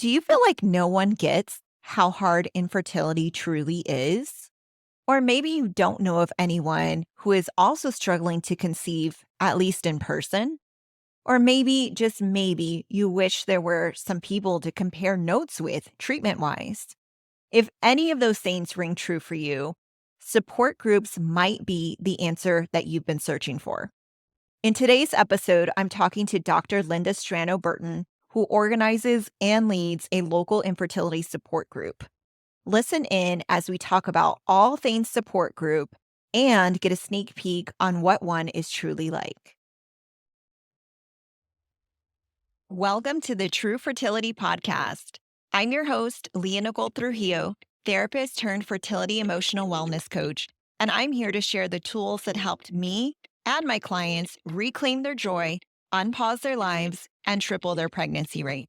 Do you feel like no one gets how hard infertility truly is? Or maybe you don't know of anyone who is also struggling to conceive, at least in person? Or maybe, just maybe, you wish there were some people to compare notes with treatment wise. If any of those things ring true for you, support groups might be the answer that you've been searching for. In today's episode, I'm talking to Dr. Linda Strano Burton, who organizes and leads a local infertility support group. Listen in as we talk about all things support group and get a sneak peek on what one is truly like. Welcome to the Tru Fertility Podcast. I'm your host, Lea Nicole Trujillo, therapist turned fertility emotional wellness coach, and I'm here to share the tools that helped me and my clients reclaim their joy, unpause their lives, and triple their pregnancy rate.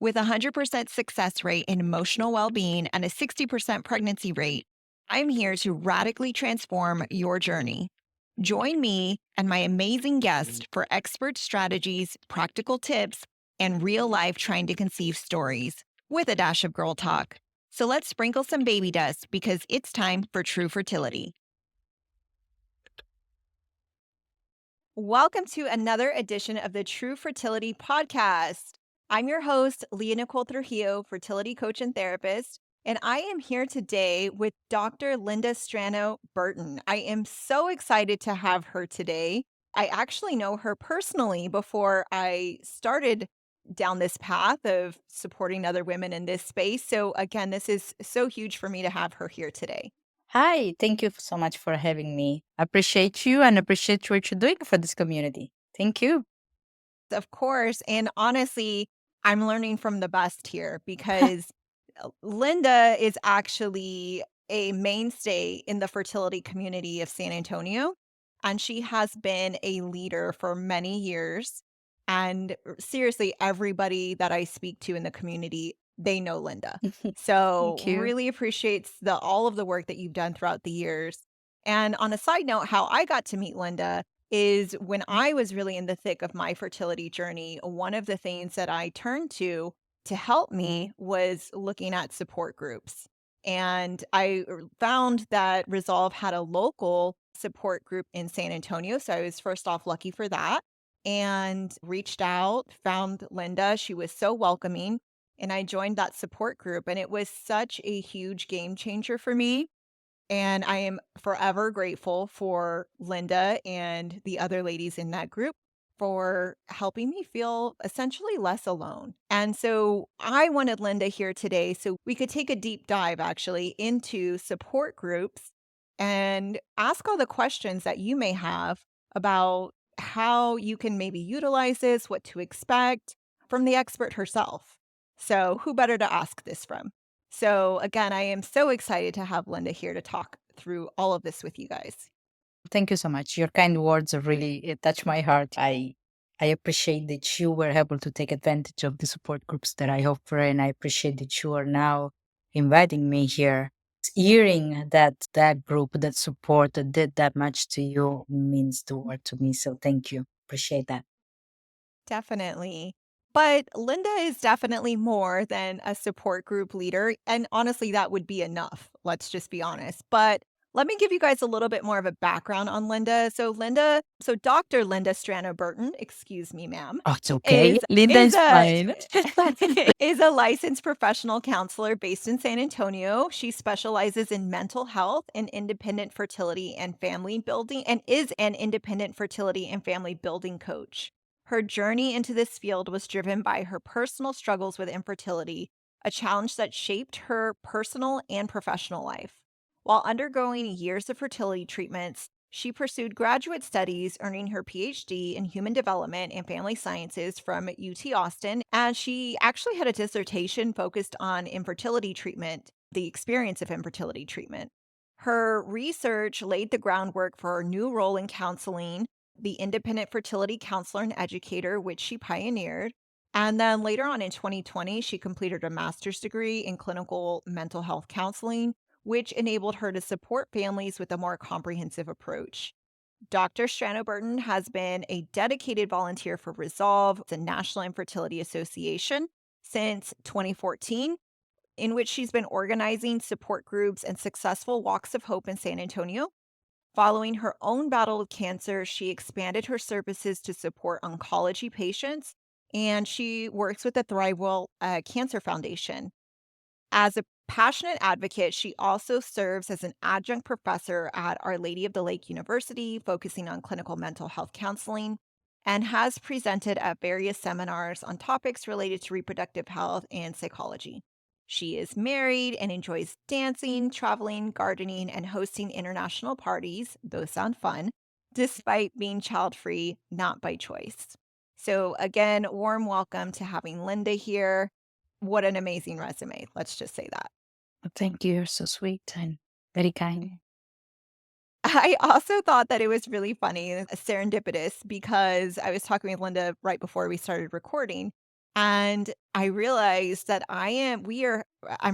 With a 100% success rate in emotional well-being and a 60% pregnancy rate, I'm here to radically transform your journey. Join me and my amazing guests for expert strategies, practical tips, and real-life trying to conceive stories with a dash of girl talk. So let's sprinkle some baby dust because it's time for Tru Fertility. Welcome to another edition of the Tru Fertility Podcast. I'm your host, Lea Nicole Trujillo, fertility coach and therapist, and I am here today with Dr. Linda Strano Burton. I am so excited to have her today. I actually know her personally before I started down this path of supporting other women in this space. So again, this is so huge for me to have her here today. Hi, thank you so much for having me. Appreciate you and appreciate what you're doing for this community. Thank you. Of course. And honestly, I'm learning from the best here because Linda is actually a mainstay in the fertility community of San Antonio, and she has been a leader for many years. And seriously, everybody that I speak to in the community, they know Linda. So Thank you. really appreciates all of the work that you've done throughout the years. And on a side note, how I got to meet Linda is when I was really in the thick of my fertility journey, one of the things that I turned to help me was looking at support groups. And I found that Resolve had a local support group in San Antonio. So I was first off lucky for that and reached out, found Linda. She was so welcoming. And I joined that support group. And it was such a huge game changer for me. And I am forever grateful for Linda and the other ladies in that group for helping me feel essentially less alone. And so I wanted Linda here today so we could take a deep dive actually into support groups and ask all the questions that you may have about how you can maybe utilize this, what to expect from the expert herself. So, who better to ask this from? So, again, I am so excited to have Linda here to talk through all of this with you guys. Thank you so much. Your kind words have really touched my heart. I appreciate that you were able to take advantage of the support groups that I offer, and I appreciate that you are now inviting me here. Hearing that group, that support that did that much to you means the world to me. So thank you. Appreciate that. Definitely. But Linda is definitely more than a support group leader. And honestly, that would be enough. Let's just be honest. But let me give you guys a little bit more of a background on Linda. So Dr. Linda Strano Burton, excuse me, ma'am, Oh, it's okay. is Linda is is a fine. is a licensed professional counselor based in San Antonio. She specializes in mental health and independent fertility and family building and is an independent fertility and family building coach. Her journey into this field was driven by her personal struggles with infertility, a challenge that shaped her personal and professional life. While undergoing years of fertility treatments, she pursued graduate studies, earning her PhD in human development and family sciences from UT Austin. And she actually had a dissertation focused on infertility treatment, the experience of infertility treatment. Her research laid the groundwork for her new role in counseling, the independent fertility counselor and educator, which she pioneered. And then later on in 2020, she completed a master's degree in clinical mental health counseling, which enabled her to support families with a more comprehensive approach. Dr. Strano Burton has been a dedicated volunteer for Resolve, the National Infertility Association, since 2014, in which she's been organizing support groups and successful walks of hope in San Antonio. Following her own battle with cancer, she expanded her services to support oncology patients, and she works with the Thrivewell Cancer Foundation. As a passionate advocate, she also serves as an adjunct professor at Our Lady of the Lake University, focusing on clinical mental health counseling, and has presented at various seminars on topics related to reproductive health and psychology. She is married and enjoys dancing, traveling, gardening, and hosting international parties. Those sound fun, despite being child free, not by choice. So, again, warm welcome to having Linda here. What an amazing resume. Let's just say that. Thank you. You're so sweet and very kind. I also thought that it was really funny, serendipitous, because I was talking with Linda right before we started recording, and I realized that I'm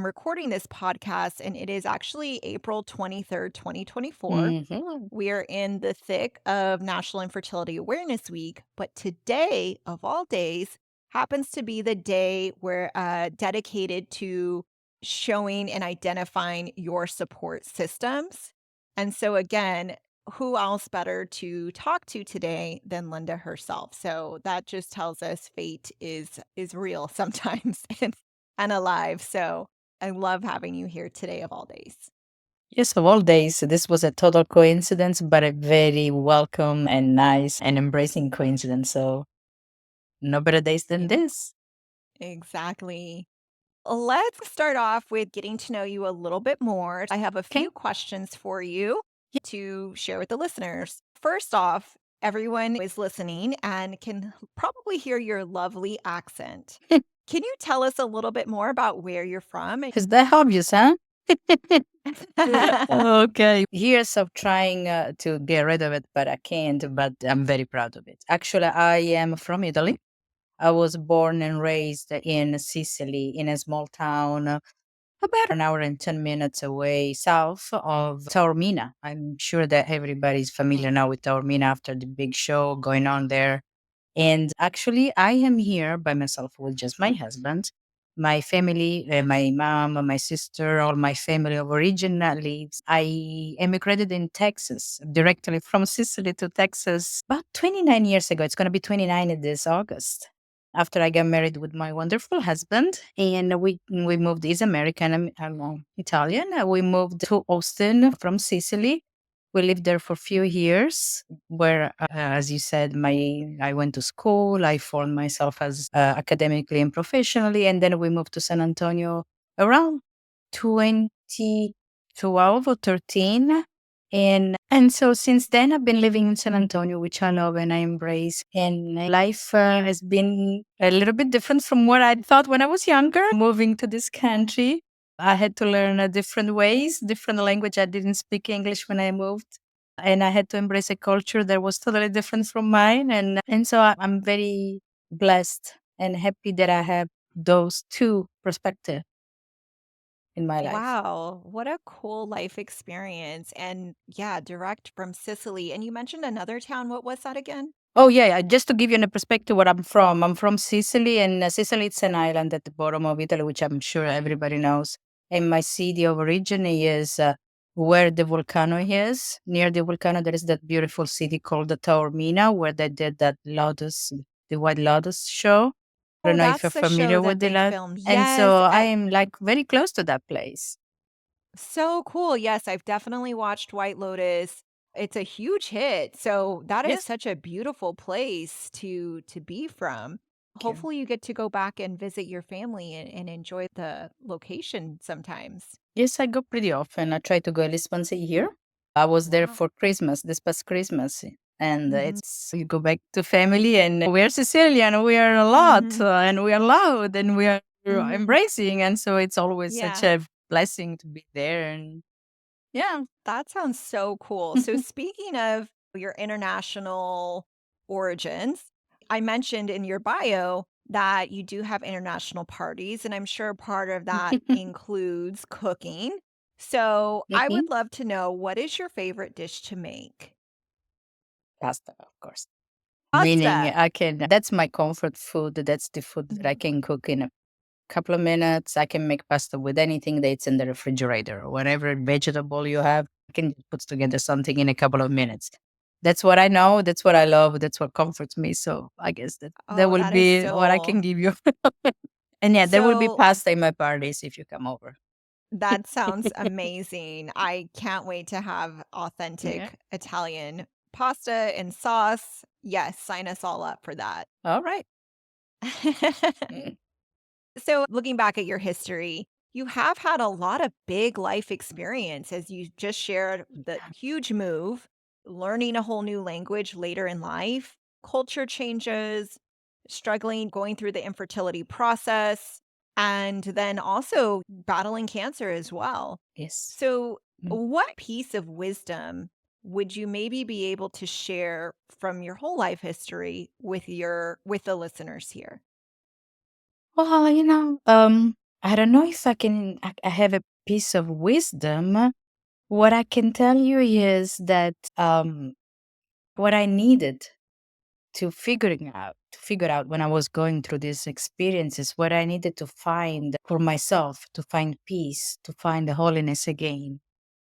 recording this podcast, and it is actually April 23rd, 2024. Hmm. We are in the thick of National Infertility Awareness Week, but today, of all days, happens to be the day where dedicated to showing and identifying your support systems. And so again, who else better to talk to today than Linda herself? So that just tells us fate is real sometimes and alive. So I love having you here today of all days. Yes, of all days, this was a total coincidence, but a very welcome and nice and embracing coincidence. So, no better days than Yeah, this. exactly. Let's start off with getting to know you a little bit more. I have a Okay. few questions for you to share with the listeners. First off, everyone is listening and can probably hear your lovely accent. Can you tell us a little bit more about where you're from? Is that obvious, huh? Okay. Years of trying to get rid of it, but I can't. But I'm very proud of it. Actually, I am from Italy. I was born and raised in Sicily, in a small town about an hour and 10 minutes away south of Taormina. I'm sure that everybody's familiar now with Taormina after the big show going on there. And actually, I am here by myself with just my husband, my family, my mom, my sister, all my family of origin lives. I emigrated in Texas, directly from Sicily to Texas about 29 years ago. It's going to be 29 this August. After I got married with my wonderful husband, and we moved. He's American, I'm Italian. We moved to Austin from Sicily. We lived there for a few years, where, as you said, my I went to school. I formed myself as academically and professionally, and then we moved to San Antonio around 2012 or 13. And so since then, I've been living in San Antonio, which I love and I embrace. And life has been a little bit different from what I thought when I was younger. Moving to this country, I had to learn different ways, different language. I didn't speak English when I moved. And I had to embrace a culture that was totally different from mine. And so I'm very blessed and happy that I have those two perspectives in my life. Wow, what a cool life experience. And yeah, direct from Sicily. And you mentioned another town. What was that again? Oh yeah, yeah, just to give you a perspective where I'm from. I'm from Sicily, and Sicily it's an island at the bottom of Italy, which I'm sure everybody knows. And my city of origin is where the volcano is. Near the volcano, there is that beautiful city called the Taormina, where they did that lotus, the White Lotus show. I Oh, don't know if you're that's the show familiar with that the they lot. filmed. And so Yes. I am like very close to that place. So cool. Yes, I've definitely watched White Lotus. It's a huge hit. So that is Yes. such a beautiful place to be from. Thank you. Hopefully you get to go back and visit your family and enjoy the location sometimes. Yes, I go pretty often. I try to go at least once a year. I was there Wow. for Christmas, this past Christmas. And Mhm. it's, you go back to family, and we are Sicilian, we are a lot, Mhm. and we are loud, and we are Mhm. embracing. And so it's always such Yeah. a blessing to be there. And yeah. That sounds so cool. So speaking of your international origins, I mentioned in your bio that you do have international parties, and I'm sure part of that includes cooking. So I Mhm. would love to know, what is your favorite dish to make? Pasta, of course. Meaning Pasta. I can, that's my comfort food. That's the food that I Mhm. can cook in. couple of minutes. I can make pasta with anything that's in the refrigerator or whatever vegetable you have. I can put together something in a couple of minutes. That's what I know. That's what I love. That's what comforts me. So I guess that Oh, will that is be what I so can give you. And yeah, there will be so pasta in my parties if you come over. that sounds amazing. I can't wait to have Yeah. authentic Italian pasta and sauce. Yes, sign us all up for that. All right. Mm. So, looking back at your history, you have had a lot of big life experience as you just shared the huge move, learning a whole new language later in life, culture changes, struggling, going through the infertility process, and then also battling cancer as well. Yes. So, Mm. what piece of wisdom would you maybe be able to share from your whole life history with the listeners here? Well, I don't know if I have a piece of wisdom. What I can tell you is that what I needed to figure out when I was going through these experiences, what I needed to find for myself, to find peace, to find the holiness again.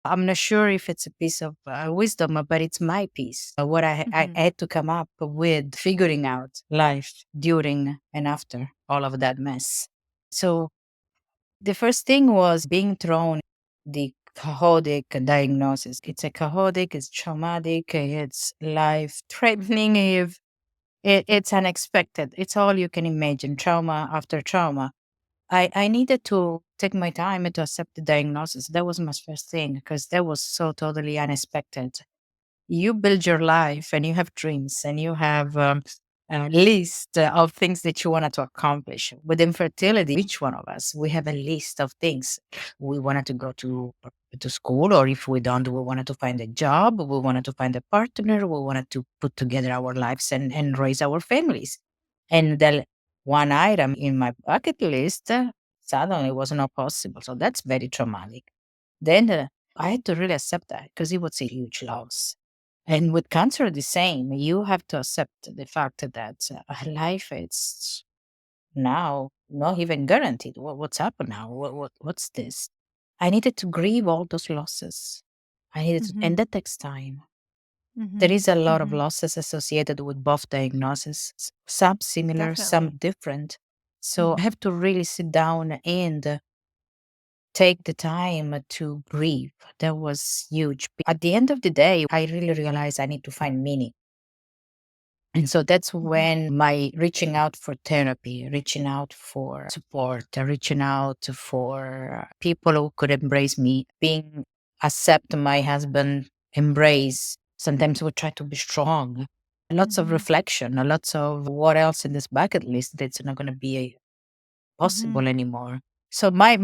I'm not sure if it's a piece of wisdom, but it's my piece. What I Mhm. had to come up with figuring out life during and after all of that mess. So the first thing was being thrown the chaotic diagnosis. It's a chaotic, it's traumatic, it's life threatening. If it's unexpected, it's all you can imagine. Trauma after trauma. I needed to take my time to accept the diagnosis. That was my first thing because that was so totally unexpected. You build your life and you have dreams and you have a list of things that you wanted to accomplish. With infertility, each one of us, we have a list of things. We wanted to go to school, or if we don't, we wanted to find a job, we wanted to find a partner, we wanted to put together our lives and raise our families. And the one item in my bucket list suddenly was not possible. So that's very traumatic. Then I had to really accept that because it was a huge loss. And with cancer, the same. You have to accept the fact that life is now not even guaranteed. What's happened now? What's this? I needed to grieve all those losses. And Mhm. that takes time. There Mhm. is a lot of Mhm. losses associated with both diagnoses, some similar, some Definitely. different. So I Mhm. have to really sit down and take the time to grieve. That was huge. At the end of the day, I really realized I need to find meaning. And so that's Mhm. when my reaching out for therapy, reaching out for support, reaching out for people who could embrace me, being accept my husband, embrace. Sometimes we try to be strong. Lots of Mhm. reflection, lots of what else in this bucket list that's not going to be Mhm. possible anymore. So my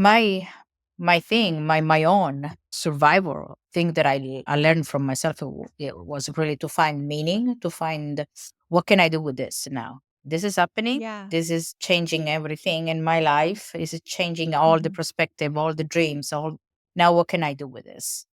thing, my own survival thing that I learned from myself it was really to find meaning, to find what can I do with this now. This is happening. Yeah. This is changing everything in my life. Is it changing all the Mhm. perspective, all the dreams, all now what can I do with this?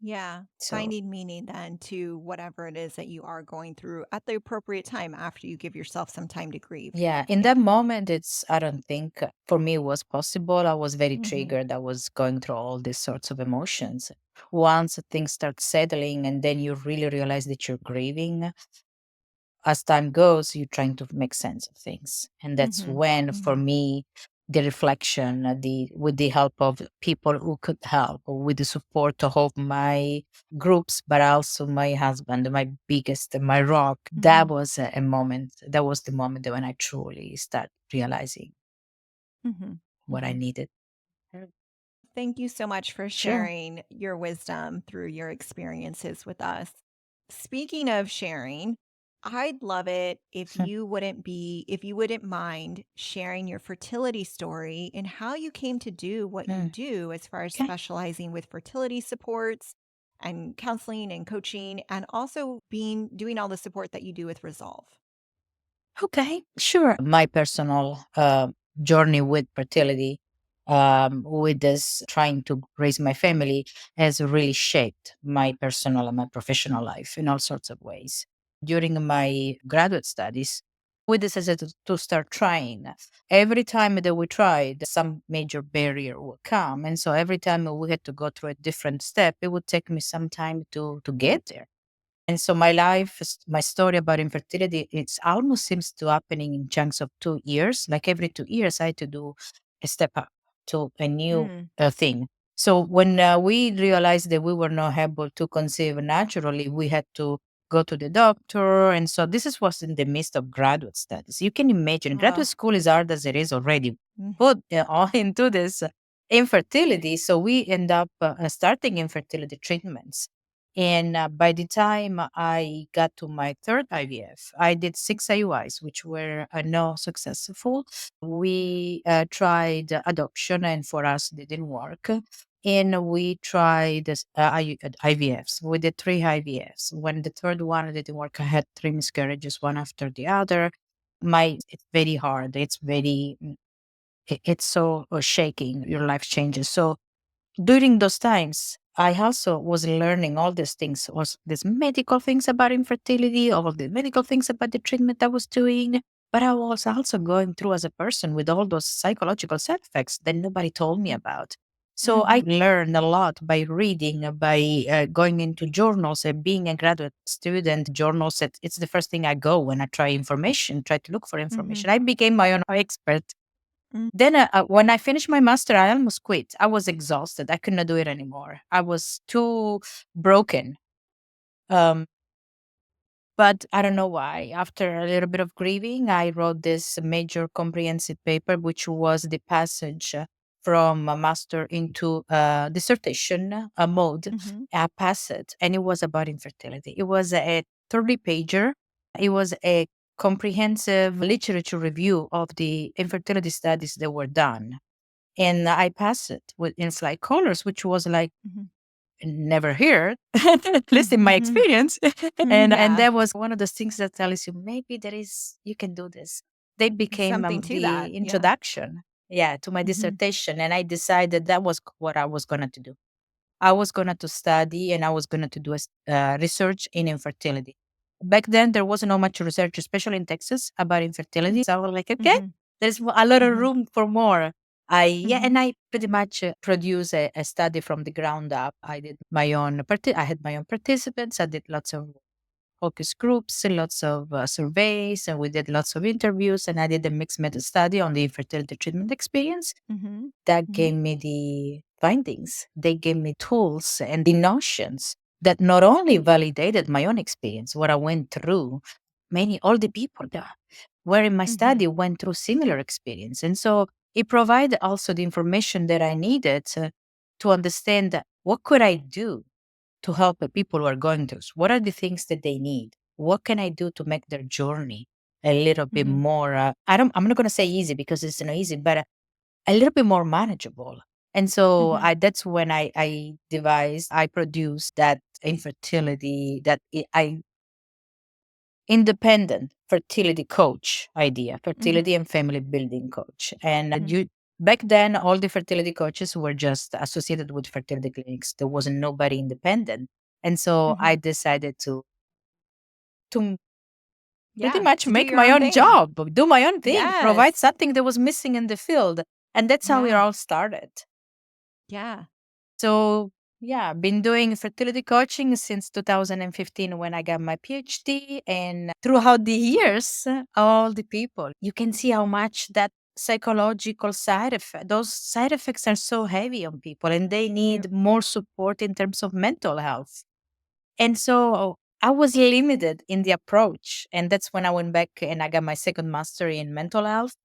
Yeah. So Finding meaning then to whatever it is that you are going through at the appropriate time after you give yourself some time to grieve. yeah, in Yeah. that moment, I don't think for me it was possible. I was very Mhm. triggered. I was going through all these sorts of emotions. Once things start settling and then you really realize that you're grieving, as time goes, you're trying to make sense of things. And that's Mhm. when, for Mhm. me, the reflection, with the help of people who could help, with the support of my groups, but also my husband, my biggest, my rock, that Mhm. was a moment. That was the moment when I truly start realizing Mhm. what I Mhm. needed. Thank you so much for Sure. sharing your wisdom through your experiences with us. Speaking of sharing, I'd love it if you wouldn't mind sharing your fertility story and how you came to do what you Mm, do as far as okay. specializing with fertility supports and counseling and coaching and also being doing all the support that you do with Resolve. Okay, sure. My personal journey with fertility, with this trying to raise my family, has really shaped my personal and my professional life in all sorts of ways. During my graduate studies, we decided to start trying. Every time that we tried, some major barrier would come. And so every time we had to go through a different step, it would take me some time to get there. And so my life, my story about infertility, it's almost seems to happening in chunks of 2 years. Like every 2 years, I had to do a step up to a new Mm. thing. So when we realized that we were not able to conceive naturally, we had to go to the doctor. And so was in the midst of graduate studies. You can imagine graduate Oh. school is hard as it is already. Mm. Put all into this infertility. So we end up starting infertility treatments. And by the time I got to my third IVF, I did 6 IUIs, which were not successful. We tried adoption, and for us, they didn't work. And we tried IVFs. We did 3 IVFs. When the third one didn't work, I had 3 miscarriages, one after the other. It's very hard. It's so shaking. Your life changes. So during those times, I also was learning all these things, was these medical things about infertility, all of the medical things about the treatment I was doing. But I was also going through as a person with all those psychological side effects that nobody told me Mm. about. So I Mhm. learned a lot by reading, by going into journals, being a graduate student. Journals, it's the first thing I go when I try to look for Mhm. information. I became my own expert. Mm. Then, when I finished my master, I almost quit. I was exhausted. I could not do it anymore. I was too broken. Um, but I don't know why. After a little bit of grieving, I wrote this major comprehensive paper, which was the passage from a master into dissertation mode. Mhm. I passed it, and it was about infertility. It was a 30 pager. It was a comprehensive literature review of the infertility studies that were done, and I passed it with in flight colors, which was like Mhm. never heard, at least in my Mhm. experience. And Yeah. that was one of those things that tells you maybe you can do this. They became Something to that. the Yeah. introduction, yeah, to my Mhm. dissertation, and I decided that was what I was going to do. I was going to study and I was going to do research in infertility. Back then, there wasn't not much research, especially in Texas, about infertility. So I was like, okay, Mhm. there's a lot of Mhm. room for more. Mhm. And I pretty much produced a study from the ground up. I did my own, I had my own participants. I did lots of focus groups, lots of surveys, and we did lots of interviews. And I did a mixed method study on the infertility treatment experience Mhm. that Mhm. gave me the findings. They gave me tools and the notions that not only validated my own experience, what I went through, all the people that were in my Mhm. study went through similar experience. And so it provided also the information that I needed to understand what could I do to help the people who are going through this? What are the things that they need? What can I do to make their journey a little bit Mhm. more, I'm not going to say easy because it's not easy, but a little bit more manageable. And so Mhm. that's when I produced that infertility, I independent fertility coach idea, Mhm. fertility and family building coach. And Mhm. back then, all the fertility coaches were just associated with fertility clinics. There wasn't nobody independent. And so I Mhm. decided to pretty Yeah. much To do make your my own own thing. job, do my own thing, provide Yes. something that was missing in the field. And that's how it Yeah. all started. Yeah. So, yeah, been doing fertility coaching since 2015 when I got my PhD. And throughout the years, all the people, you can see how much that psychological side effect, those side effects are so heavy on people and they It need more support in terms of mental health. And so I was limited in the approach. And that's when I went back and I got my second master in mental health,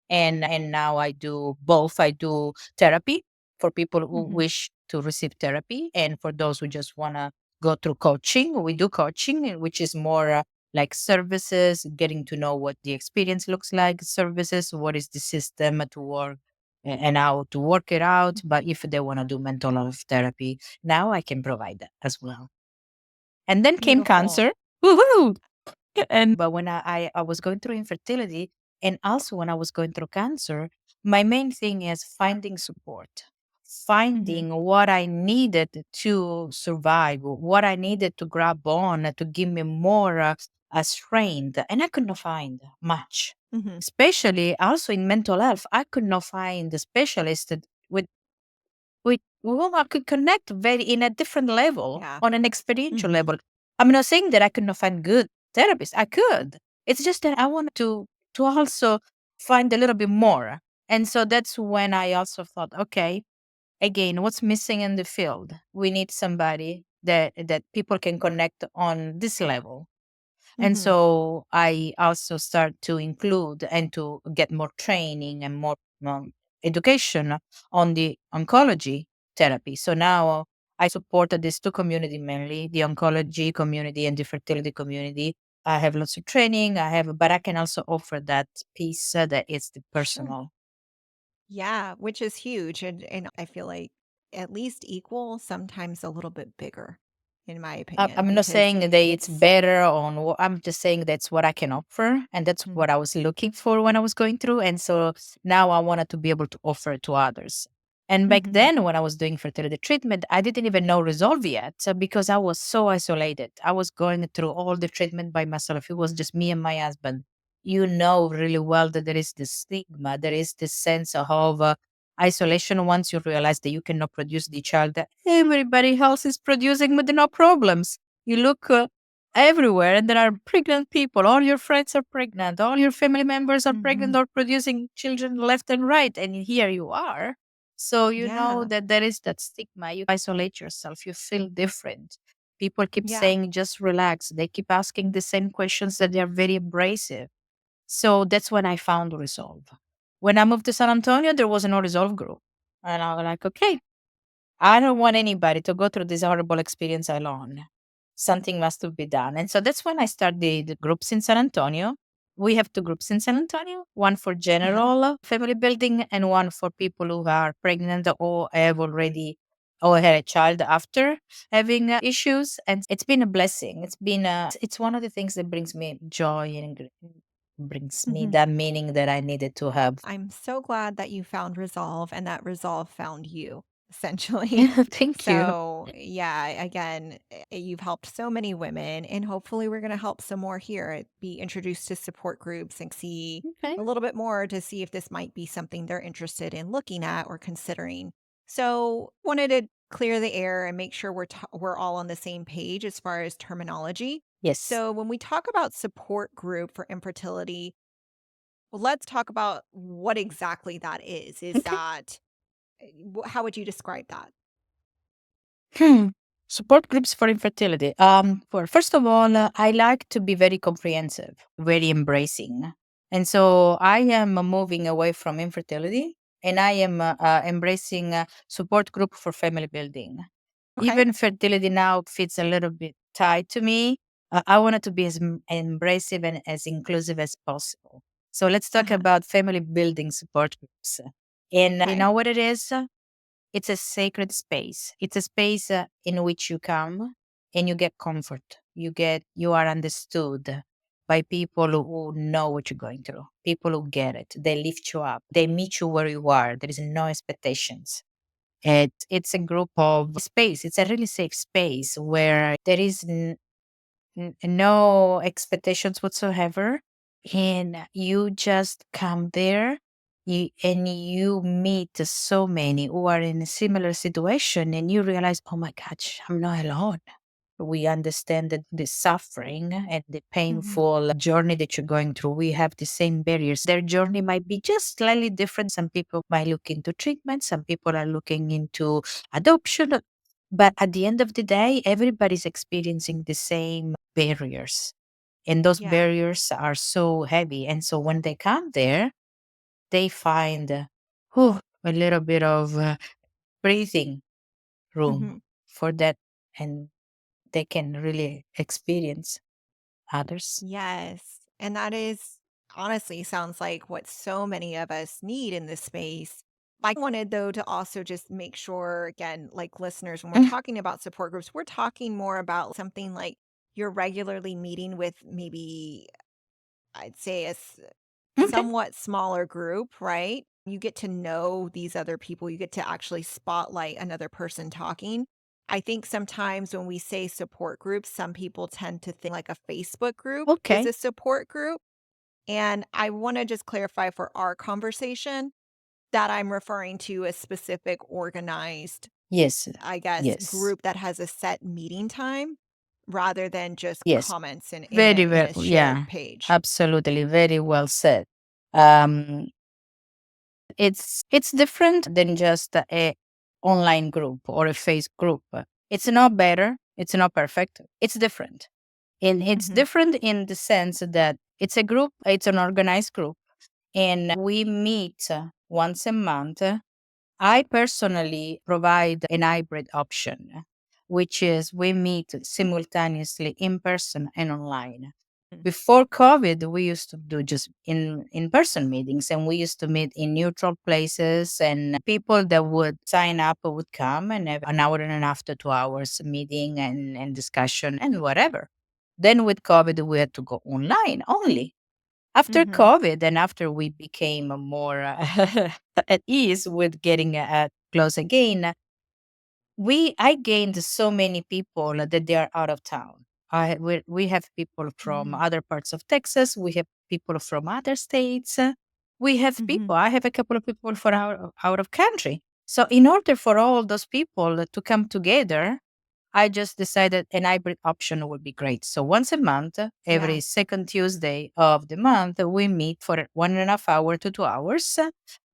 and now I do both. I do therapy for people who Mhm. wish to receive therapy, and for those who just want to go through coaching. We do coaching, which is more like services, getting to know what the experience looks like, services, what is the system to work, and how to work it out. Mhm. But if they want to do mental health therapy, now I can provide that as well. And then came Beautiful. cancer. Woohoo! And but when I was going through infertility, and also when I was going through cancer, my main thing is finding support, Mhm. finding what I needed to survive, what I needed to grab on to give me more strained, and I could not find much. Mhm. Especially also in mental health, I could not find a specialist with with whom I could connect very in a different level, Yeah. on an experiential Mhm. level. I'm not saying that I could not find good therapists. I could. It's just that I wanted to also find a little bit more. And so that's when I also thought, okay, again, what's missing in the field? We need somebody that people can connect on this level. And Mhm. so I also start to include and to get more training and more education on the oncology therapy. So now I supported these two community mainly, the oncology community and the fertility community. I have lots of training. But I can also offer that piece that is the Sure. personal. Yeah, which is huge, and I feel like at least equal, sometimes a little bit bigger, in my opinion, I'm not because saying that it's it's better on what I'm just saying that's what I can offer. And that's Mhm. what I was looking for when I was going through. And so now I wanted to be able to offer it to others. And back Mhm. then, when I was doing fertility treatment, I didn't even know Resolve yet because I was so isolated. I was going through all the treatment by myself. It was just me and my husband. You know really well that there is this stigma, there is this sense of isolation once you realize that you cannot produce the child that everybody else is producing with no problems. You look everywhere and there are pregnant people. All your friends are pregnant. All your family members are pregnant Mhm. or producing children left and right. And here you are. So you know Yeah. that there is that stigma. You isolate yourself. You feel different. People keep Yeah. saying, just relax. They keep asking the same questions that they are very abrasive. So that's when I found Resolve. When I moved to San Antonio, there was no Resolve group. And I was like, okay, I don't want anybody to go through this horrible experience alone. Something must to be done. And so that's when I started the groups in San Antonio. We have two groups in San Antonio, one for Uh-huh. general family building and one for people who are pregnant or have already or had a child after having issues. And it's been a blessing. It's one of the things that brings me joy and brings me Mhm. that meaning that I needed to have. I'm so glad that you found resolve and that resolve found you, essentially. Thank you. So, yeah, again, you've helped so many women, and hopefully, we're going to help some more here. Be introduced to support groups and see Okay. a little bit more to see if this might be something they're interested in looking at or considering. So, wanted to clear the air and make sure we're all on the same page as far as terminology. Yes. So, when we talk about support group for infertility, well, let's talk about what exactly that is. Is Okay. that how would you describe that? Hmm. Support groups for infertility. For first of all, I like to be very comprehensive, very embracing, and so I am moving away from infertility, and I am embracing a support group for family building. Okay. Even fertility now fits a little bit tied to me. I want it to be as embracive and as inclusive as possible. So let's talk Uh-huh. about family building support groups. And you Okay. know what it is? It's a sacred space. It's a space in which you come and you get comfort. You are understood by people who know what you're going through. People who get it. They lift you up. They meet you where you are. There is no expectations. It's a group of space. It's a really safe space where there is no expectations whatsoever. And you just come there and you meet so many who are in a similar situation and you realize, oh my gosh, I'm not alone. We understand that the suffering and the Mhm. painful journey that you're going through. We have the same barriers. Their journey might be just slightly different. Some people might look into treatment, some people are looking into adoption. But at the end of the day, everybody's experiencing the same barriers. And those Yeah. barriers are so heavy. And so when they come there, they find a little bit of breathing room Mhm. for that. And they can really experience others. Yes. And that is honestly sounds like what so many of us need in this space. I wanted though to also just make sure again, like listeners, when we're Mm, talking about support groups, we're talking more about something like you're regularly meeting with maybe I'd say okay. somewhat smaller group, right? You get to know these other people. You get to actually spotlight another person talking. I think sometimes when we say support groups, some people tend to think like a Facebook group is Okay. a support group. And I want to just clarify for our conversation that I'm referring to a specific organized, Yes. I guess, Yes. group that has a set meeting time rather than just Yes. comments in Very, a very, shared yeah, page. absolutely. Very well said. Um, it's different than just a online group or a face group. It's not better. It's not perfect. It's different. And it's Mhm. different in the sense that it's a group, it's an organized group, and we meet once a month. I personally provide an hybrid option, which is we meet simultaneously in person and online. Mm. Before COVID, we used to do just in person meetings, and we used to meet in neutral places, and people that would sign up would come and have an hour and a half to 2 hours meeting and discussion and whatever. Then with COVID, we had to go online only. After Mhm. COVID and after we became more at ease with getting close again, I gained so many people that they are out of town. We have people from Mm. other parts of Texas. We have people from other states. We have Mhm. people. I have a couple of people for out of country. So in order for all those people to come together, I just decided an hybrid option would be great. So once a month, Yeah. every second Tuesday of the month, we meet for 1.5 hours to 2 hours,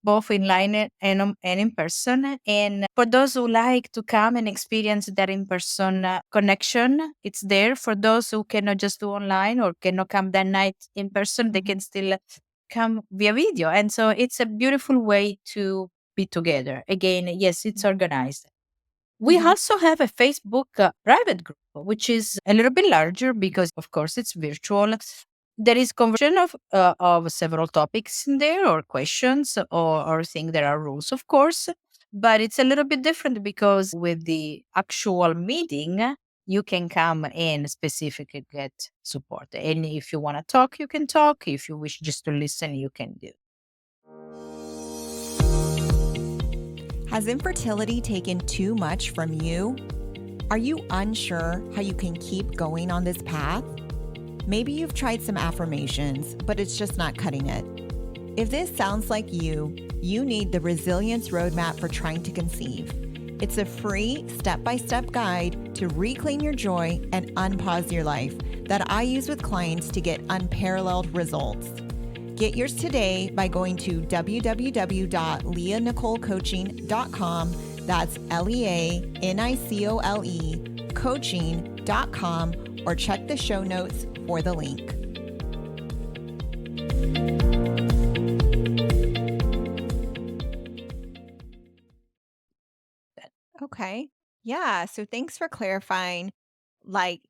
both in line and in person. And for those who like to come and experience that in person connection, it's there. For those who cannot just do online or cannot come that night in person, they Mhm. can still come via video. And so it's a beautiful way to be together. Again, yes, it's organized. We Mhm. also have a Facebook private group, which is a little bit larger because, of course, it's virtual. There is conversation of several topics in there, or questions, or things. There are rules, of course, but it's a little bit different because with the actual meeting, you can come and specifically get support. And if you want to talk, you can talk. If you wish just to listen, you can do. Has infertility taken too much from you? Are you unsure how you can keep going on this path? Maybe you've tried some affirmations, but it's just not cutting it. If this sounds like you need the Resilience Roadmap for Trying to Conceive. It's a free step-by-step guide to reclaim your joy and unpause your life that I use with clients to get unparalleled results. Get yours today by going to www.leanicolecoaching.com. That's LEANICOLE coaching.com, or check the show notes for the link. Okay. Yeah. So thanks for clarifying like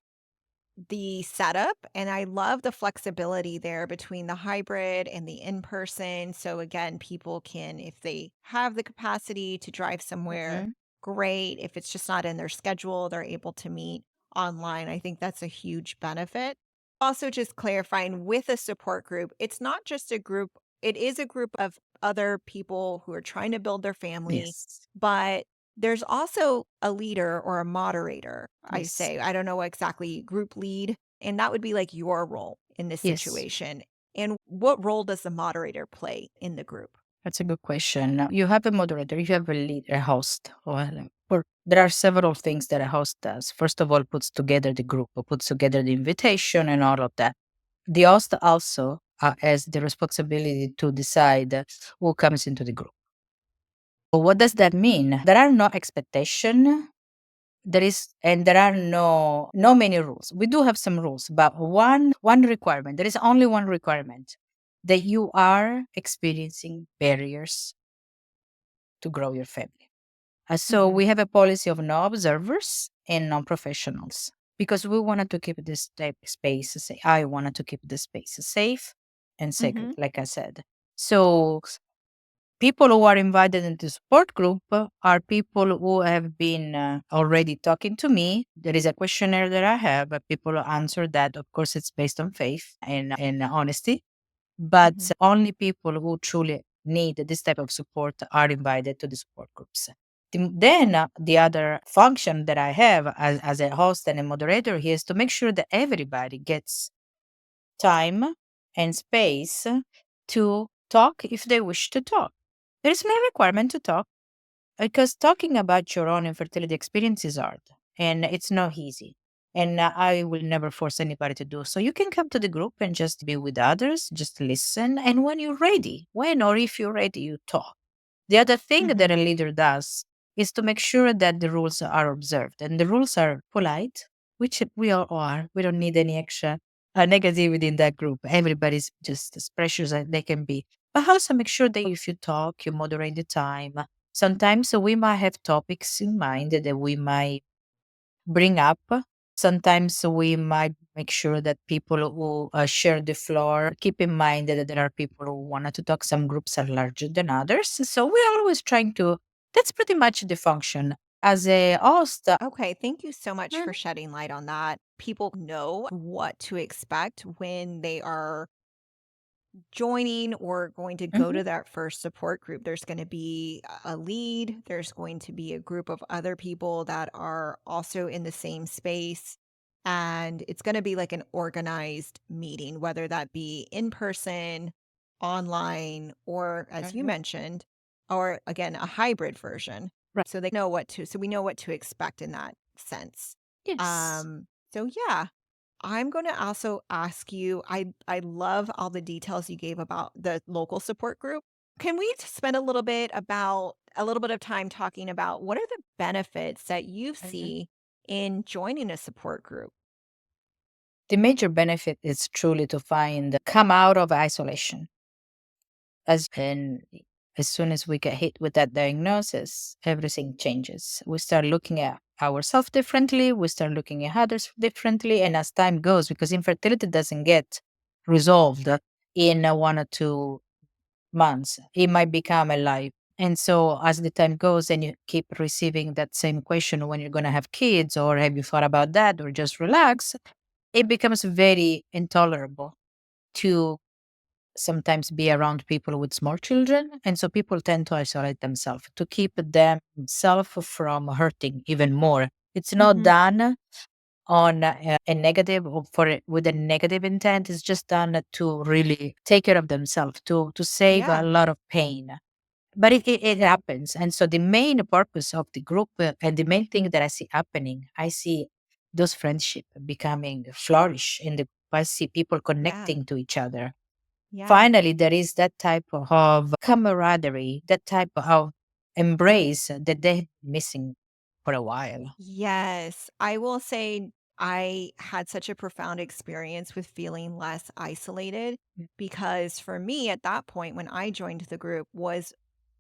the setup. And I love the flexibility there between the hybrid and the in person. So again, people can, if they have the capacity to drive somewhere, Mhm. great. If it's just not in their schedule, they're able to meet online. I think that's a huge benefit. Also, just clarifying with a support group, it's not just a group, it is a group of other people who are trying to build their family, Yes. but there's also a leader or a moderator, I Yes. say. I don't know what exactly, group lead, and that would be like your role in this Yes. situation. And what role does the moderator play in the group? That's a good question. You have a moderator, you have a leader, a host. There are several things that a host does. First of all, puts together the group, puts together the invitation and all of that. The host also has the responsibility to decide who comes into the group. So what does that mean? There are no expectation. There are no many rules. We do have some rules, but one requirement. There is only one requirement, that you are experiencing barriers to grow your family. So Mhm. we have a policy of no observers and non professionals because we wanted to keep this type of space. I wanted to keep the space safe and sacred, Mhm. like I said. So people who are invited into support group are people who have been already talking to me. There is a questionnaire that I have, but people answer that. Of course, it's based on faith and honesty, but Mhm. only people who truly need this type of support are invited to the support groups. Then the other function that I have as a host and a moderator here is to make sure that everybody gets time and space to talk if they wish to talk. There is no requirement to talk because talking about your own infertility experience is hard and it's not easy. And I will never force anybody to do so. You can come to the group and just be with others, just listen. And when you're ready, when or if you're ready, you talk. The other thing that Mhm. a leader does is to make sure that the rules are observed. And the rules are polite, which we all are. We don't need any extra negativity in that group. Everybody's just as precious as they can be. But also make sure that if you talk, you moderate the time. Sometimes we might have topics in mind that we might bring up. Sometimes we might make sure that people who share the floor keep in mind that there are people who wanted to talk. Some groups are larger than others. So we're always trying to, that's pretty much the function. As a host, Okay, thank you so much for Mhm, shedding light on that. People know what to expect when they are joining or going to go mhm, to that first support group. There's going to be a lead, there's going to be a group of other people that are also in the same space. And it's going to be like an organized meeting, whether that be in person, online, or as you mhm. mentioned, or again, a hybrid version. Right. So they know what to, so we know what to expect in that sense. Yes. So yeah, I'm gonna also ask you, I love all the details you gave about the local support group. Can we spend a little bit of time talking about what are the benefits that you Mhm. see in joining a support group? The major benefit is truly to find, come out of isolation. And as soon as we get hit with that diagnosis, everything changes. We start looking at ourselves differently, we start looking at others differently. And as time goes, because infertility doesn't get resolved in 1 or 2 months, it might become a life. And so, as the time goes and you keep receiving that same question when you're going to have kids, or have you thought about that, or just relax, it becomes very intolerable to sometimes be around people with small children. And so people tend to isolate themselves to keep themselves from hurting even more. It's not Mhm. done on a negative or with a negative intent. It's just done to really take care of themselves, to save a Yeah. lot of pain. But it happens. And so the main purpose of the group and the main thing that I see happening, I see those friendship becoming flourish in the I see people Yeah. connecting to each other. Yeah. Finally, there is that type of camaraderie, that type of embrace that they've been missing for a while. Yes. I will say I had such a profound experience with feeling less isolated Mm, because for me at that point when I joined the group was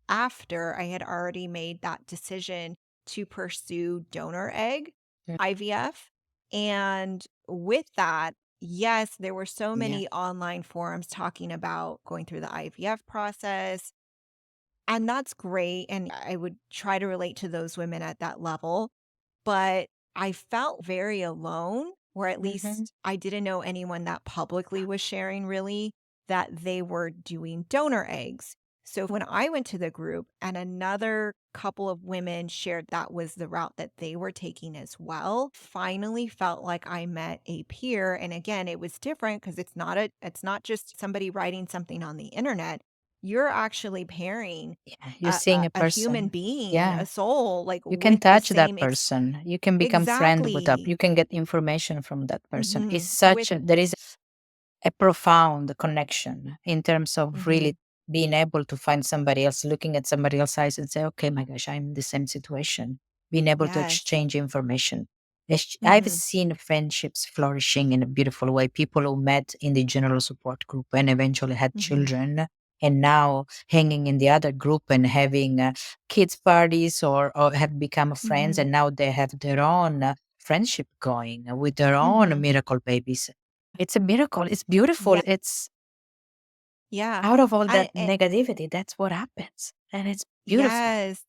after I had already made that decision to pursue donor egg mm, IVF. And with that, yes, there were so yeah. many online forums talking about going through the IVF process. And that's great. And I would try to relate to those women at that level. But I felt very alone, or at Mhm, least I didn't know anyone that publicly was sharing really that they were doing donor eggs. So when I went to the group and another couple of women shared that was the route that they were taking as well, finally felt like I met a peer. And again, it was different because it's not just somebody writing something on the internet. You're actually pairing yeah. You're seeing a a human person. being, Yeah. a soul, like You can with the touch that same person. You can become friend with that. exactly. You can get information from that person. It's Mhm. With such there is a profound connection in terms of really mhm. being able to find somebody else, looking at somebody else's eyes and say, okay, my gosh, I'm in the same situation. Being able to Yes. exchange information. I've Mhm. seen friendships flourishing in a beautiful way. People who met in the general support group and eventually had Mhm. children, and now hanging in the other group and having kids parties, or have become friends, Mhm. and now they have their own friendship going with their own Mhm. miracle babies. It's a miracle. It's beautiful. Yeah. It's Yeah. out of all And that negativity, that's what happens. And it's beautiful. yes.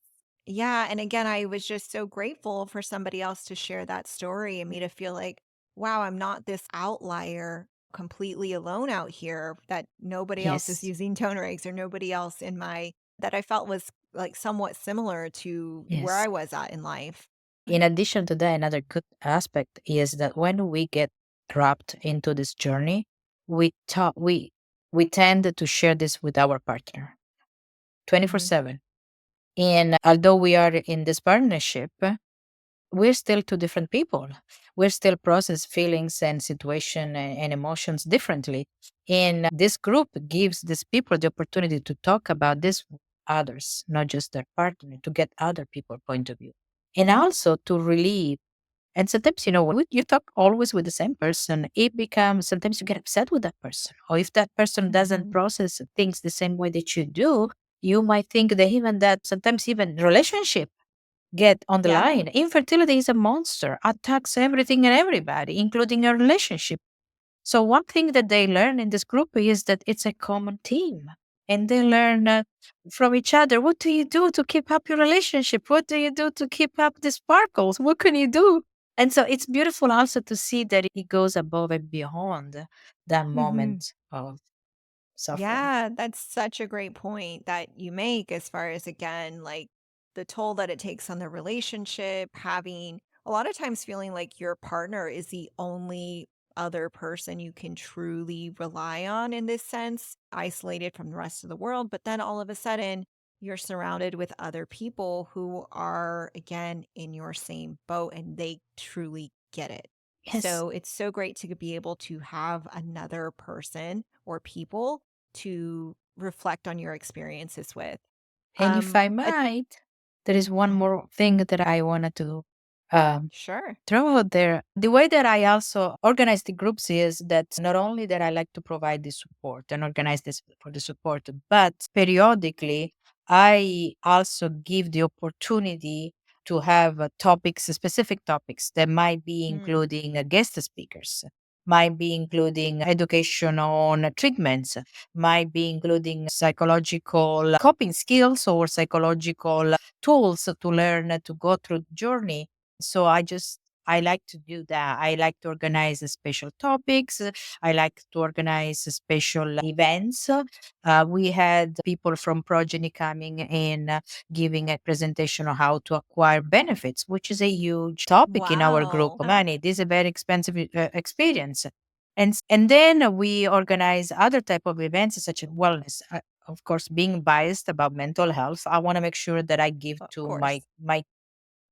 Yeah, and again, I was just so grateful for somebody else to share that story and me to feel like, wow, I'm not this outlier completely alone out here that nobody else is Yes. using donor eggs or nobody else in my that I felt was like somewhat similar to where Yes. I was at in life. In addition to that, another good aspect is that when we get wrapped into this journey, we talk we tend to share this with our partner Mhm. 24/7. And although we are in this partnership, we're still two different people. We're still process feelings and situation and emotions differently. And this group gives these people the opportunity to talk about this with others, not just their partner, to get other people point of view. And also to relieve. And sometimes, when you talk always with the same person, it becomes sometimes you get upset with that person. Or if that person doesn't Mhm. process things the same way that you do, you might think that even that sometimes even relationship get on the Yeah. line. Infertility is a monster, attacks everything and everybody, including a relationship. So one thing that they learn in this group is that it's a common team. And they learn from each other. What do you do to keep up your relationship? What do you do to keep up the sparkles? What can you do? And so it's beautiful also to see that it goes above and beyond that Mhm. moment of suffering. Yeah, that's such a great point that you make as far as, again, like the toll that it takes on the relationship, having a lot of times feeling like your partner is the only other person you can truly rely on in this sense, isolated from the rest of the world. But then all of a sudden, you're surrounded with other people who are, again, in your same boat and they truly get it. Yes. So it's so great to be able to have another person or people to reflect on your experiences with. And if I A might, there is one Mhm. more thing that I wanted to um, Sure. throw out there. The way that I also organize the groups is that not only that I like to provide the support and organize this for the support, but periodically I also give the opportunity to have topics, specific topics that might be Mm. including guest speakers, might be including education on treatments, might be including psychological coping skills or psychological tools to learn to go through the journey. So I like to do that. I like to organize special topics. I like to organize special events. We had people from Progeny coming in giving a presentation on how to acquire benefits, which is a huge topic in our group. Wow. Money, this is a very expensive experience. And then we organize other type of events such as wellness. Of course, being biased about mental health, I want to make sure that I give Of to course.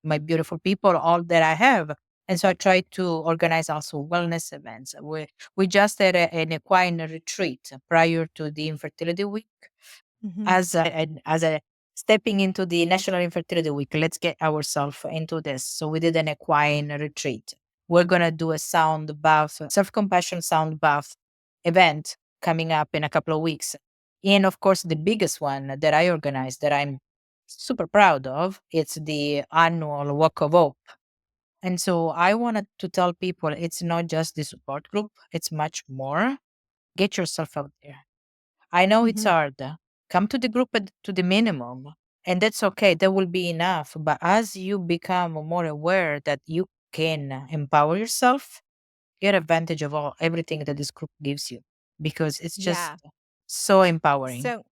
my beautiful people all that I have. And so I try to organize also wellness events. We just had an equine retreat prior to the infertility week Mhm. as a stepping into the National Infertility Week. Let's get ourselves into this. So we did an equine retreat. We're gonna do a sound bath, self-compassion sound bath event coming up in a couple of weeks. And of course, the biggest one that I organized that I'm super proud of, it's the annual Walk of Hope. And so I wanted to tell people it's not just the support group, it's much more. Get yourself out there. I know it's Mhm. hard. Come to the group to the minimum, and that's okay. That will be enough. But as you become more aware that you can empower yourself, get advantage of everything that this group gives you because it's just Yeah. so empowering. So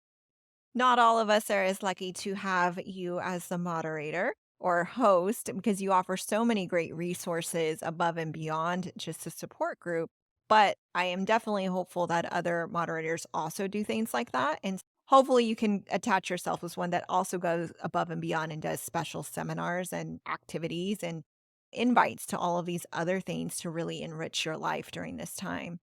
not all of us are as lucky to have you as the moderator or host because you offer so many great resources above and beyond just a support group. But I am definitely hopeful that other moderators also do things like that. And hopefully you can attach yourself as one that also goes above and beyond and does special seminars and activities and invites to all of these other things to really enrich your life during this time.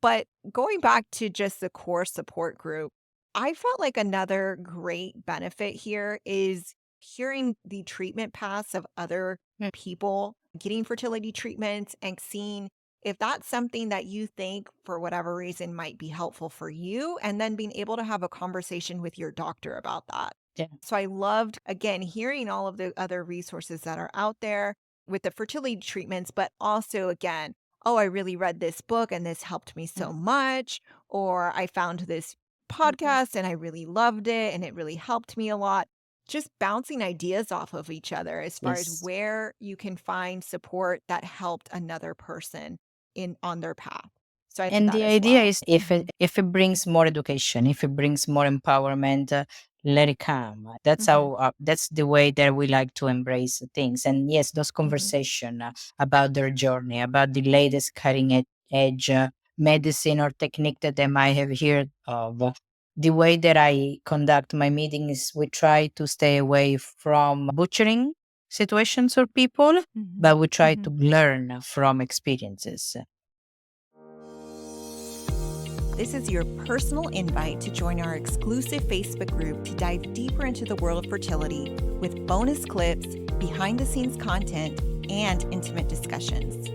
But going back to just the core support group, I felt like another great benefit here is hearing the treatment paths of other Mm. people getting fertility treatments and seeing if that's something that you think for whatever reason might be helpful for you, and then being able to have a conversation with your doctor about that. Yeah. So I loved, again, hearing all of the other resources that are out there with the fertility treatments, but also, again, oh, I really read this book and this helped me Mm. so much. Or I found this Mhm. podcast and I really loved it and it really helped me a lot. Just bouncing ideas off of each other as far as Yes. where you can find support that helped another person in on their path. So I do And that the as idea well. is if it brings more education, if it brings more empowerment, let it come. That's Mhm, how that's the way that we like to embrace things. And yes, those mhm, conversation about their journey, about the latest cutting edge medicine or technique that they might have heard of. The way that I conduct my meetings, we try to stay away from butchering situations or people, mhm, but we try to mhm. learn from experiences. This is your personal invite to join our exclusive Facebook group to dive deeper into the world of fertility with bonus clips, behind the scenes content, and intimate discussions.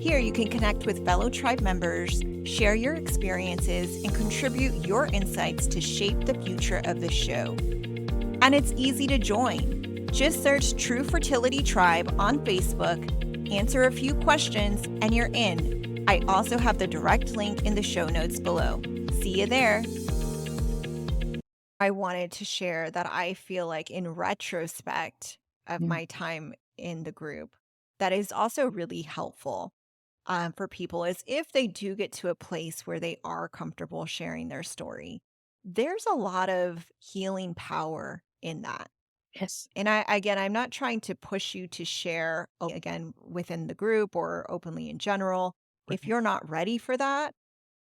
Here, you can connect with fellow tribe members, share your experiences, and contribute your insights to shape the future of the show. And it's easy to join. Just search Tru Fertility Tribe on Facebook, answer a few questions, and you're in. I also have the direct link in the show notes below. See you there. I wanted to share that I feel like, in retrospect of Mm. my time in the group, that is also really helpful for people is if they do get to a place where they are comfortable sharing their story. There's a lot of healing power in that. Yes. And again, I'm not trying to push you to share again within the group or openly in general if Right. you're not ready for that.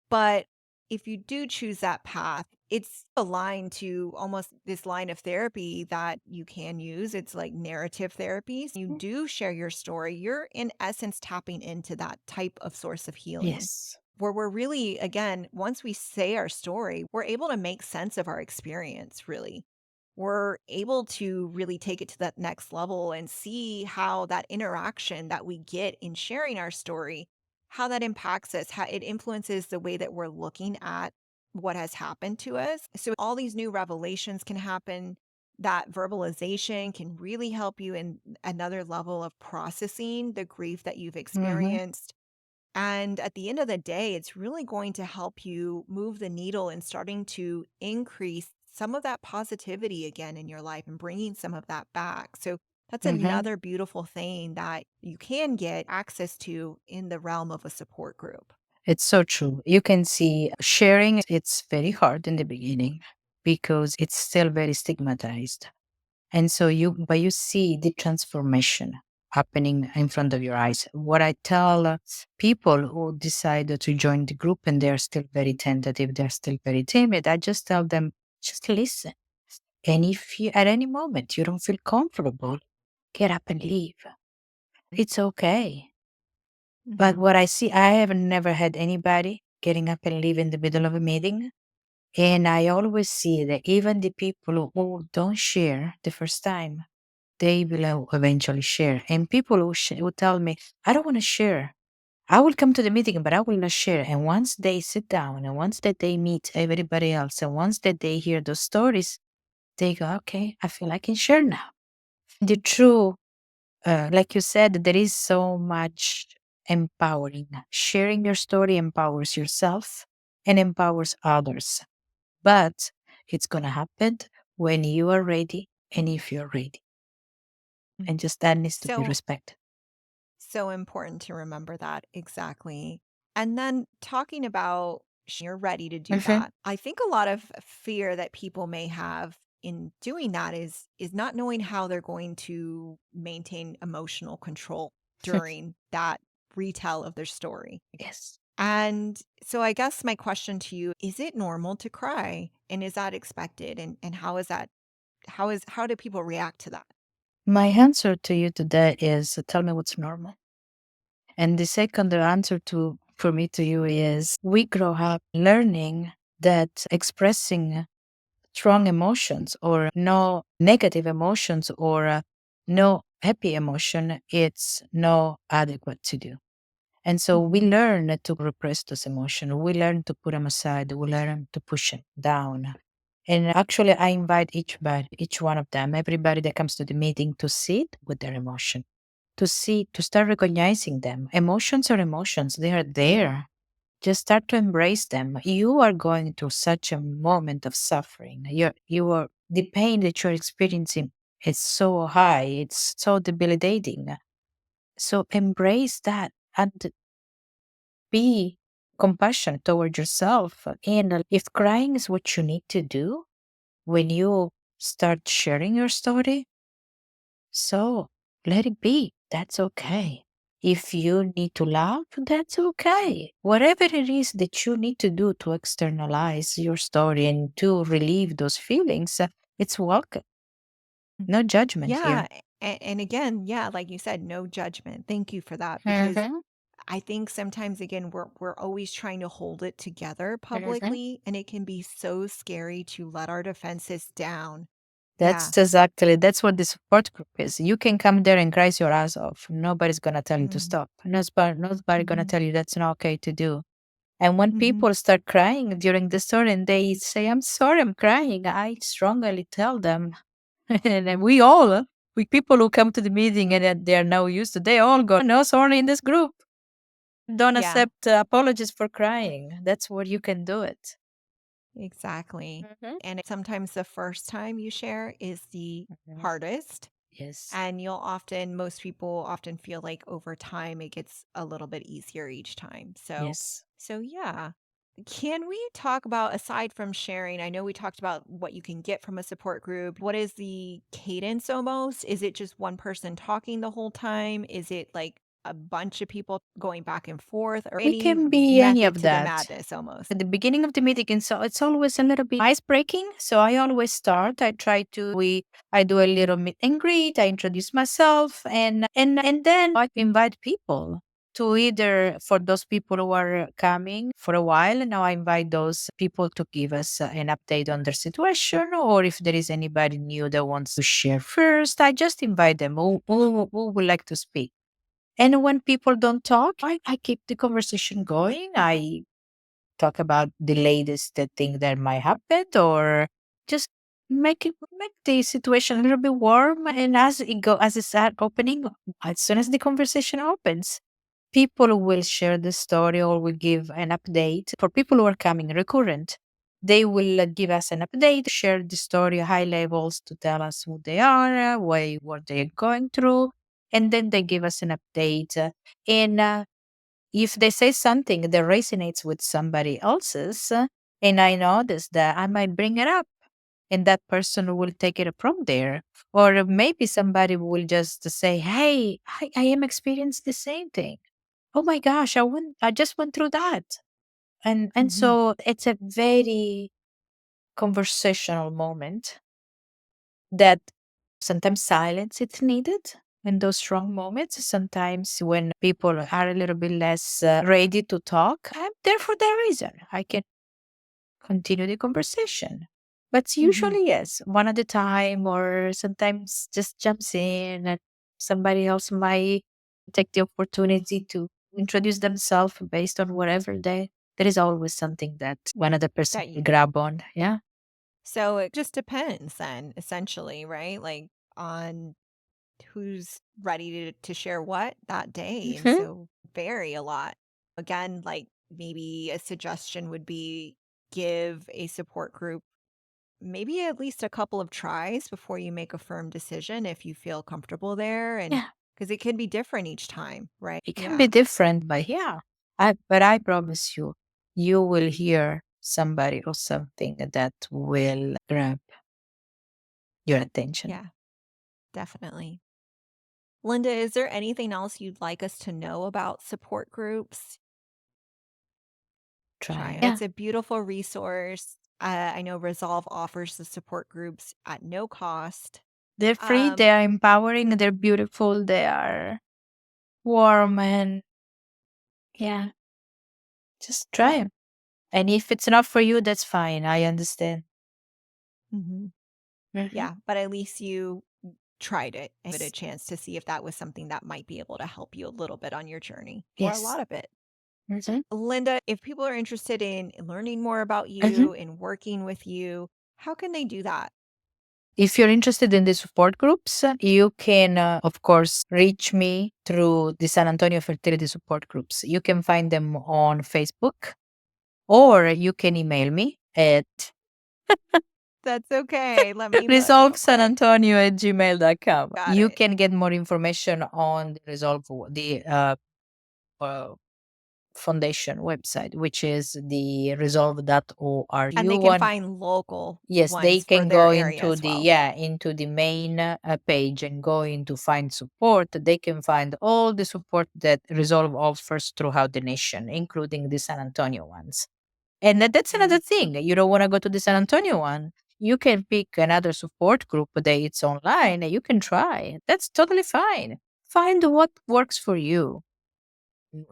But if you do choose that path, it's aligned to almost this line of therapy that you can use. It's like narrative therapy. So you Mm. do share your story. You're in essence tapping into that type of source of healing Yes. where we're really, again, once we say our story, we're able to make sense of our experience, really. We're able to really take it to that next level and see how that interaction that we get in sharing our story, how that impacts us, how it influences the way that we're looking at what has happened to us. So all these new revelations can happen. That verbalization can really help you in another level of processing the grief that you've Mhm. experienced, and at the end of the day, it's really going to help you move the needle and starting to increase some of that positivity again in your life and bringing some of that back. So that's Mhm. another beautiful thing that you can get access to in the realm of a support group. It's so true. You can see sharing, it's very hard in the beginning because it's still very stigmatized. And so but you see the transformation happening in front of your eyes. What I tell people who decide to join the group and they're still very tentative, they're still very timid, I just tell them, just listen. And if you, at any moment, you don't feel comfortable, get up and leave. It's okay. But Hmm. what I see, I have never had anybody getting up and leave in the middle of a meeting. And I always see that even the people who don't share the first time, they will eventually share. And people who tell me, I don't want to share. I will come to the meeting, but I will not share. And once they sit down and once that they meet everybody else and once that they hear those stories, they go, okay, I feel I can share now. The true like you said, there is so much empowering. Sharing your story empowers yourself and empowers others. But it's going to happen when you are ready and if you're ready. And just that needs to be So, respected. so important to remember that exactly. And then talking about you're ready to do Mhm. that. I think a lot of fear that people may have in doing that is not knowing how they're going to maintain emotional control during that retell of their story. Yes. And so I guess my question to you, is it normal to cry? And is that expected? And how is that how do people react to that? My answer to you today is tell me what's normal. And the second answer to for me to you is we grow up learning that expressing strong emotions or no negative emotions or no happy emotion, it's no adequate to do. And so we Mhm. learn to repress those emotions. We learn to put them aside. We learn to push them down. And actually, I invite each one of them, everybody that comes to the meeting, to sit with their emotion, to see, to start recognizing them. Emotions are emotions; they are there. Just start to embrace them. You are going through such a moment of suffering. You are the pain that you're experiencing is so high, it's so debilitating. So embrace that and be compassion toward yourself. And if crying is what you need to do when you start sharing your story, so let it be. That's okay. If you need to laugh, that's okay. Whatever it is that you need to do to externalize your story and to relieve those feelings, it's welcome. No judgment here. Yeah, and again, yeah, like you said, no judgment. Thank you for that because Mhm, I think sometimes again we're always trying to hold it together mhm. publicly and it can be so scary to let our defenses down. Yeah. That's what the support group is. You can come there and cry your ass off. Nobody's gonna tell you to Mm, stop. Nobody gonna mhm, tell you that's not okay to do. And when mhm. people start crying during the story and they say, I'm sorry, I'm crying, I strongly tell them. And then we people who come to the meeting and that they're now used to, they all go, no, sorry in this group. Don't Yeah, accept apologies for crying. That's where you can do it. exactly. Mhm. And sometimes the first time you share is the Mhm. hardest. Yes. And most people often feel like over time it gets a little bit easier each time. Yes. So yeah. Can we talk about, aside from sharing, I know we talked about what you can get from a support group. What is the cadence almost? Is it just one person talking the whole time? Is it like a bunch of people going back and forth or We any can be any method of to the that. madness almost? At the beginning of the meeting, and so it's always a little bit ice breaking. So I always start. I do a little meet and greet. I introduce myself, and then I invite people to either for those people who are coming for a while. And now I invite those people to give us an update on their situation, or if there is anybody new that wants to share first, I just invite them who would like to speak. And when people don't talk, I keep the conversation going. I talk about the latest thing that might happen or just make the situation a little bit warm. And as it start opening, as soon as the conversation opens, people will share the story or will give an update. For people who are coming recurrent, they will give us an update, share the story high levels to tell us who they are, what they're going through, and then they give us an update. And if they say something that resonates with somebody else's, and I notice that, I might bring it up and that person will take it from there. Or maybe somebody will just say, hey, I am experiencing the same thing. Oh my gosh, I just went through that. And Mhm. so it's a very conversational moment that sometimes silence is needed in those strong moments. Sometimes when people are a little bit less ready to talk, I'm there for that reason. I can continue the conversation. But Mhm. usually, yes, one at a time, or sometimes just jumps in, and somebody else might take the opportunity to introduce themselves based on whatever they. There is always something that one other person That will you grab on. Yeah. So it just depends then, essentially, right? Like on who's ready to share what that day. And Mhm. so vary a lot. Again, like maybe a suggestion would be give a support group maybe at least a couple of tries before you make a firm decision if you feel comfortable there. And Yeah. because it can be different each time, right? It can be Yeah. different, but yeah, but I promise you, you will hear somebody or something that will grab your attention. Yeah, definitely. Linda, is there anything else you'd like us to know about support groups? Try it. Yeah. It's a beautiful resource. I know Resolve offers the support groups at no cost. They're free, Um, they are empowering, they're beautiful, they are warm, and yeah, just try yeah. them. And if it's not for you, that's fine. I understand. Mhm. Mhm. Yeah, but at least you tried it and give it a chance to see if that was something that might be able to help you a little bit on your journey or a Yes. lot of it. Mhm. Linda, if people are interested in learning more about Mhm. you and working with you, how can they do that? If you're interested in the support groups, you can, of course, reach me through the San Antonio Fertility Support Groups. You can find them on Facebook, or you can email me at That's okay. Let me look real quick. resolvesanantonio at gmail.com. Got You it. can get more information on the Resolve, the uh, foundation website, which is the resolve.org. And they can find local Yes, they ones for can go their area into as the well. into the main page and go into find support. They can find all the support that Resolve offers throughout the nation, including the San Antonio ones. And that's another thing. You don't want to go to the San Antonio one. You can pick another support group that it's online and you can try. That's totally fine. Find what works for you.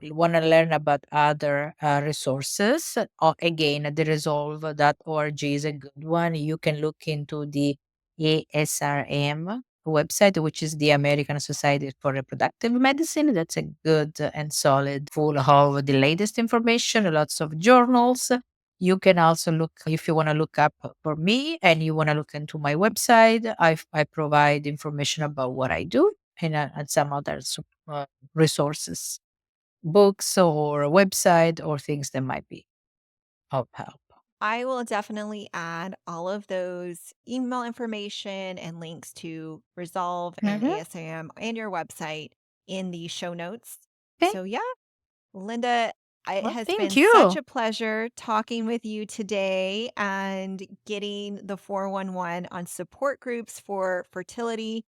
Want to learn about other resources, again, the resolve.org is a good one. You can look into the ASRM website, which is the American Society for Reproductive Medicine. That's a good and solid, full of the latest information, lots of journals. You can also look, if you want to look up for me and you want to look into my website, I provide information about what I do and some other resources, books or a website or things that might be of help. I will definitely add all of those email information and links to Resolve and Mhm. ASAM and your website in the show notes. Okay. So, yeah, Linda, it Well, has thank been such you. a pleasure talking with you today and getting the 411 on support groups for fertility.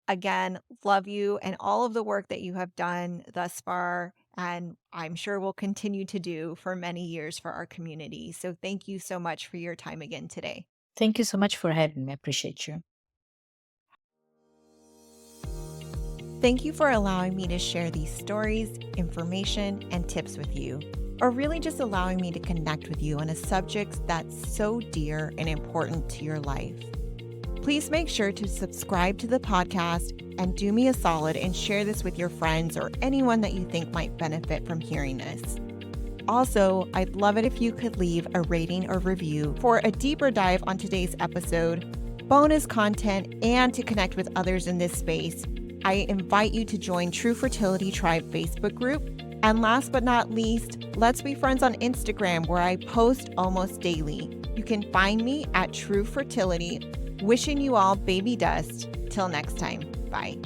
Again, love you and all of the work that you have done thus far, and I'm sure will continue to do for many years for our community. So thank you so much for your time again today. Thank you so much for having me. I appreciate you. Thank you for allowing me to share these stories, information, and tips with you, or really just allowing me to connect with you on a subject that's so dear and important to your life. Please make sure to subscribe to the podcast and do me a solid and share this with your friends or anyone that you think might benefit from hearing this. Also, I'd love it if you could leave a rating or review for a deeper dive on today's episode, bonus content, and to connect with others in this space. I invite you to join Tru Fertility Tribe Facebook group. And last but not least, let's be friends on Instagram where I post almost daily. You can find me at Tru Fertility. Wishing you all baby dust. Till next time. Bye.